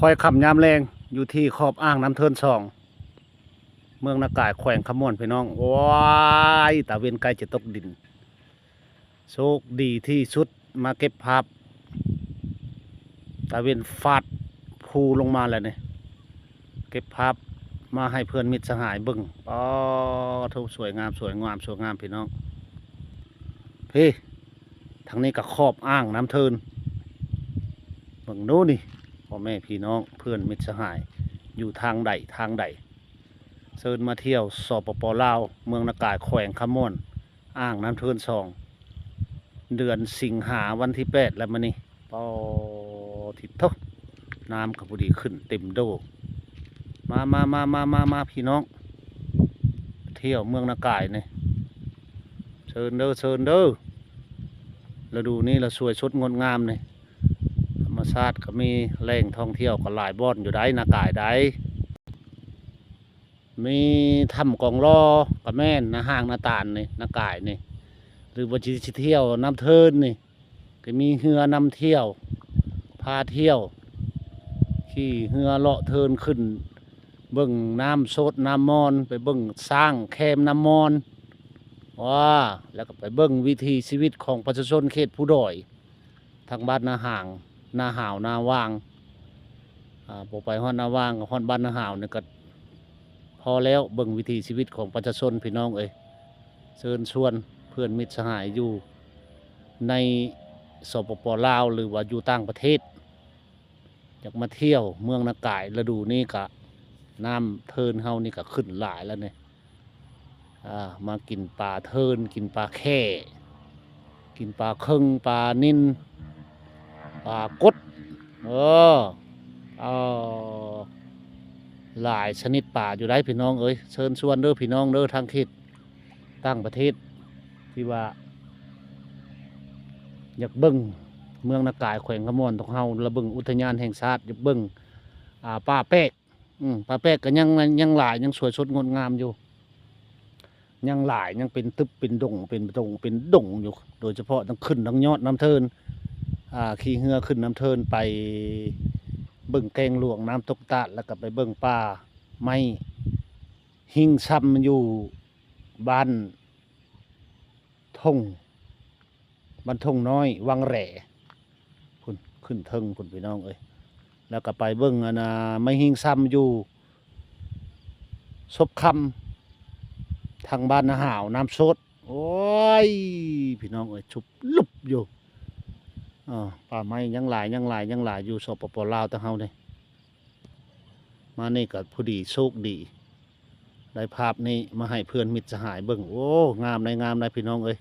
คอยขับยามแรงอยู่ที่ขอบอ่างน้ำเทิน2เมืองนากายแขวงขมวนพี่น้องว้ายตาเวนใกล้จะตกดินโชคดีที่สุดมาเก็บภาพตาเวนฟาดภูลงมาแล้วเนี่ยเก็บภาพมาให้เพื่อนมิตรสหายเบิ่งอ๋อทุกสวยงามสวยงามสวยงามพี่น้องพี่ทางนี้ก็ขอบอ่างน้ำเทินเบิ่งโน้นนี่พ่อแม่พี่น้องเพื่อนมิตรสหายอยู่ทางใดเชิญมาเที่ยวสปป.ลาวเมืองนากายแขวงขมวนอ่างน้ำเทิน2เดือนสิงหาวันที่8แล้วมานี่ปอทิศทกน้ำกับพอดีขึ้นเต็มโดมาพี่น้องเที่ยวเมืองนากายนี่เชิญเด้อฤดูนี้เราสวยสดงดงามนี่ธรรมชาติก็มีแหล่งท่องเที่ยวก็หลายบ่อนอยู่ได้นากายได้มีถ้ำกองล้อกระแม่นนะห้างนาตาลนี่นากายนี่หรือว่าจะเที่ยวน้ำเทินนี่ก็มีเรือนำเที่ยวพาเที่ยวขี่เรือเลาะเทินขึ้นเบิ่งน้ำโซดน้ำมอนไปเบิ่งสร้างแคมน้ำมอนว้าแล้วก็ไปเบิ่งวิถีชีวิตของประชาชนเขตผู้ดอยทางบ้านนาห่างนาหาวนาว่างพอไปฮอดนาว่างกับฮอดบ้านนาหาวเนี่ยก็พอแล้วเบิ่งวิถีชีวิตของประชาชนพี่น้องเอ้ยเชิญชวนเพื่อนมิตรสหายอยู่ในสปป.ลาวหรือว่าอยู่ต่างประเทศอยากมาเที่ยวเมืองนากายฤดูนี้ก็น้ำเทินเฮานี่ก็ขึ้นหลายแล้วเนี่ยมากินปลาเทินกินปลาแค่กินปลาเคิงปลานิ่นปลากดเอหลายชนิดป่าอยู่ได้พี่น้องเอ้ยเชิญชวนเด้อพี่น้องเด้อทางเขตต่างประเทศที่ว่าอยากเบิ่งเมืองนากายแขวงขมวนของเฮาระเบิ่งอุทยานแห่งชาติอยากเบิ่งป่าแป๊กป่าแป๊กก็ยังหลายยังสวยสดงดงามอยู่ยังหลายยังเป็นตึบเป็นดงเป็นดงอยู่โดยเฉพาะต้องขึ้นทั้งยอดน้ำเทินขี่เรือขึ้นน้ำเทินไปเบิ่งแกงหลวงน้ำตกตาดแล้วก็ไปเบิ่งป่าไม้หิ่งซ้ำอยู่บ้านทงน้อยวังแหล่คุณขึ้นเทิงคุณพี่น้องเอ้ยแล้วก็ไปเบิ่งไม้หิ่งซ้ำอยู่ศพคำทางบ้านนาหาวน้ำสดโอ้ยพี่น้องเอ้ยชุบลุบอยู่ป่าไม้ยังหลายอยู่สปป.ลาวแต่เฮาเนี่ยมานี่ก็พอดีโชคดีได้ภาพนี้มาให้เพื่อนมิตรสหายเบิ่งโอ้งามในพี่น้องเอ้ย